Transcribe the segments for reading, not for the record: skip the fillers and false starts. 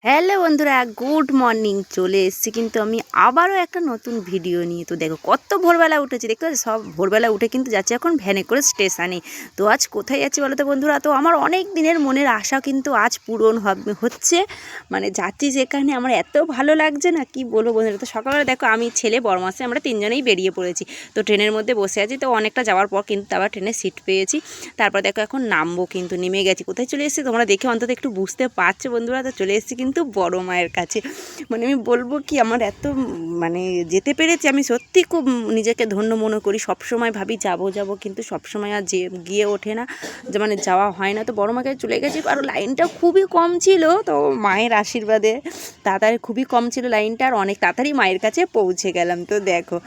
Hello বন্ধুরা, good morning. চলে এসেছি কিন্তু আমি আবারও একটা নতুন ভিডিও নিয়ে। তো দেখো কত ভোরবেলা উঠেছি, দেখতে পাচ্ছি সব ভোরবেলা উঠে কিন্তু যাচ্ছে এখন ভ্যানে করে স্টেশনে। তো আজ কোথায় যাচ্ছি বলো তো বন্ধুরা? তো আমার অনেক দিনের মনের আশা কিন্তু আজ পূরণ হচ্ছে, মানে যাচ্ছি যেখানে আমার এত ভালো লাগছে না কি বলবো বন্ধুরা। তো সকালবেলা দেখো আমি ছেলে বড় মাসে আমরা তিনজনেই বেরিয়ে পড়েছি। তো ট্রেনের মধ্যে বসে আছি, তো অনেকটা যাওয়ার পর কিন্তু আবার ট্রেনের সিট পেয়েছি। তারপর দেখো এখন নামবো, কিন্তু নেমে গেছি। কোথায় চলে এসেছি তোমরা দেখে অন্তত একটু বুঝতে পারছো বন্ধুরা। তো চলে এসেছি কিন্তু বড় মায়ের কাছে। মানে আমি বলবো কি, আমার এত মানে যেতে পেরেছি আমি সত্যি খুব নিজেকে ধন্য মনে করি। সবসময় ভাবি যাব যাব, কিন্তু সবসময় আর গিয়ে ওঠে না, যে মানে যাওয়া হয় না। তো বড় মাকে চলে গেছি, আর লাইনটা খুবই কম ছিল। তো মায়ের আশীর্বাদে তাড়াতাড়ি খুবই কম ছিল লাইনটা, আর অনেক তাড়াতাড়ি মায়ের কাছে পৌঁছে গেলাম। তো দেখো,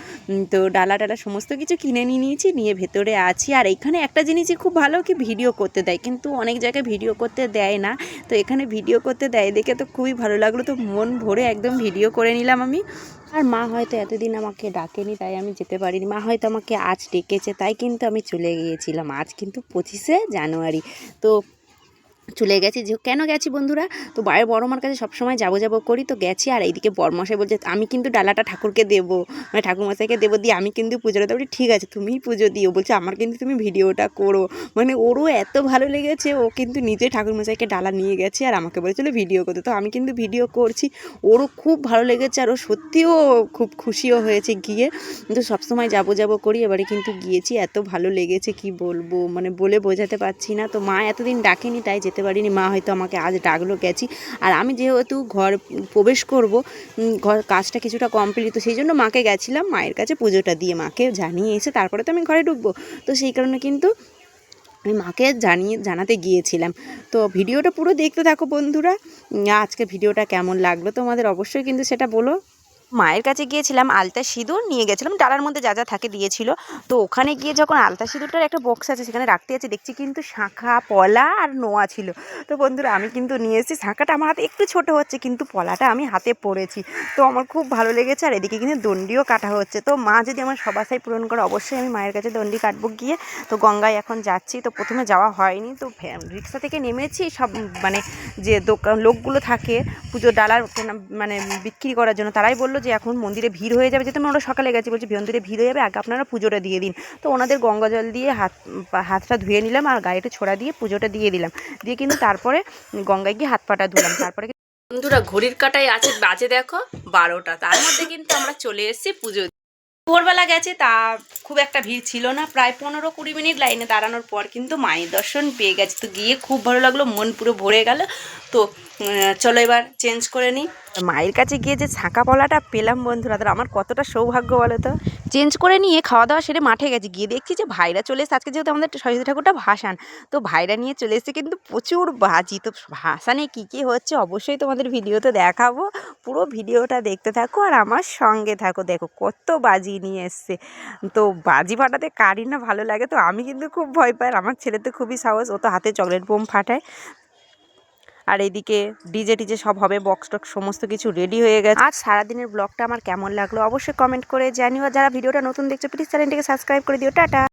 তো ডালা টালা সমস্ত কিছু কিনে নিয়েছি, নিয়ে ভেতরে আছি। আর এখানে একটা জিনিসই খুব ভালো, কি ভিডিও করতে দেয়, কিন্তু অনেক জায়গায় ভিডিও করতে দেয় না। তো এখানে ভিডিও করতে দেয় দেখে তো খুবই ভালো লাগলো। তো মন ভরে একদম ভিডিও করে নিলাম আমি। আর মা হয়তো এতদিন আমাকে ডাকেনি, তাই আমি যেতে পারিনি। মা হয়তো আমাকে আজ ডেকেছে, তাই কিন্তু আমি চলে গিয়েছিলাম। আজ কিন্তু 25শে জানুয়ারি। তো চলে গেছি। যে কেন গেছি বন্ধুরা, তো বাইরে বড় মার কাছে সবসময় যাবো যাবো করি, তো গেছি। আর এইদিকে বড়মশাই বলছে আমি কিন্তু ডালাটা ঠাকুরকে দেবো, মানে ঠাকুরমশাইকে দেবো, দিয়ে আমি কিন্তু পুজোটা দেবো। ঠিক আছে, তুমিই পুজো দিও, বলছে আমার কিন্তু তুমি ভিডিওটা করো। মানে ওরও এত ভালো লেগেছে, ও কিন্তু নিজে ঠাকুরমশাইকে ডালা নিয়ে গেছে আর আমাকে বলেছিল ভিডিও করতে। তো আমি কিন্তু ভিডিও করছি, ওরও খুব ভালো লেগেছে, আর ও সত্যিও খুব খুশিও হয়েছে গিয়ে। কিন্তু সবসময় যাবো যাবো করি, এবারে কিন্তু গিয়েছি, এত ভালো লেগেছে কি বলবো, মানে বলে বোঝাতে পারছি না। তো মা এতদিন ডাকেনি, তাই যেতে পারিনি। মা হয়তো আমাকে আজ ডাকলো, গেছি। আর আমি যেহেতু ঘর প্রবেশ করব, ঘর কাজটা কিছুটা কমপ্লিট, তো সেই জন্য মাকে গেছিলাম মায়ের কাছে পুজোটা দিয়ে, মাকে জানিয়ে এসে তারপরে তো আমি ঘরে ঢুকবো। তো সেই কারণে কিন্তু আমি মাকে জানাতে গিয়েছিলাম। তো ভিডিওটা পুরো দেখতে থাকো বন্ধুরা। আজকে ভিডিওটা কেমন লাগলো তোমাদের অবশ্যই কিন্তু সেটা বলো। মায়ের কাছে গিয়েছিলাম, আলতা সিঁদুর নিয়ে গেছিলাম, ডালার মধ্যে যা যা থাকে দিয়েছিল। তো ওখানে গিয়ে যখন আলতা সিঁদুরটার একটা বক্স আছে সেখানে রাখতে আছে, দেখছি কিন্তু শাঁখা পলা আর নোয়া ছিল। তো বন্ধুরা আমি কিন্তু নিয়ে এসেছি। শাঁখাটা আমার হাতে একটু ছোট হচ্ছে, কিন্তু পলাটা আমি হাতে পরেছি। তো আমার খুব ভালো লেগেছে। আর এদিকে কিন্তু দণ্ডিও কাটা হচ্ছে। তো মা যদি আমার সব আশাই পূরণ করে, অবশ্যই আমি মায়ের কাছে দণ্ডি কাটবো গিয়ে। তো গঙ্গায় এখন যাচ্ছি। তো প্রথমে যাওয়া হয়নি, তো রিক্সা থেকে নেমেছি। সব মানে যে দোকান লোকগুলো থাকে পুজোর ডালার মানে বিক্রি করার জন্য, তারাই বললো যে এখন মন্দিরে ভিড় হয়ে যাবে, যেহেতু আমরা সকালে গেছি, বলছি মন্দিরে ভিড় হয়ে যাবে, আগে আপনারা পুজোটা দিয়ে দিন। তো ওনাদের গঙ্গা জল দিয়ে হাতটা ধুয়ে নিলাম, আর গাড়িটা ছোড়া দিয়ে পুজোটা দিয়ে দিলাম, দিয়ে কিন্তু তারপরে গঙ্গায় গিয়ে হাত পাটা ধুলাম। তারপরে বন্ধুরা ঘড়ির কাটায় আছে, বাজে দেখো 12টা। তার মধ্যে কিন্তু আমরা চলে এসেছি পুজো। ভোরবেলা গেছে, তা খুব একটা ভিড় ছিল না। প্রায় 15-20 মিনিট লাইনে দাঁড়ানোর পর কিন্তু মায়ের দর্শন পেয়ে গেছে। তো গিয়ে খুব ভালো লাগলো, মন পুরো ভরে গেল। তো চলো এবার চেঞ্জ করে নিই। মায়ের কাছে গিয়ে যে শাঁখা পলাটা পেলাম বন্ধুরা, তাহলে আমার কতটা সৌভাগ্য বলো তো। চেঞ্জ করে নিয়ে খাওয়া দাওয়া সেরে মাঠে গেছি, গিয়ে দেখছি যে ভাইরা চলে এসেছে। আজকে যেহেতু আমাদের সরস্বতী ঠাকুরটা ভাসান, তো ভাইরা নিয়ে চলে এসেছে কিন্তু প্রচুর বাজি। তো ভাসানে কী কী হচ্ছে অবশ্যই তোমাদের ভিডিওতে দেখাবো। পুরো ভিডিওটা দেখতে থাকো আর আমার সঙ্গে থাকো। দেখো কত বাজি নিয়ে এসছে। তো বাজি ফাটাতে কারই না ভালো লাগে, তো আমি কিন্তু খুব ভয় পাই। আমার ছেলে তো খুবই সাহস, ও তো হাতে চকলেট বোম ফাটায়। আর এইদিকে ডিজে টিজে সব হবে, বক্স টক্স সমস্ত কিছু রেডি হয়ে গেছে। আর সারাদিনের ব্লগটা আমার কেমন লাগলো অবশ্যই কমেন্ট করে জানিও। যারা ভিডিওটা নতুন দেখছো প্লিজ চ্যানেলটিকে সাবস্ক্রাইব করে দিও। টাটা।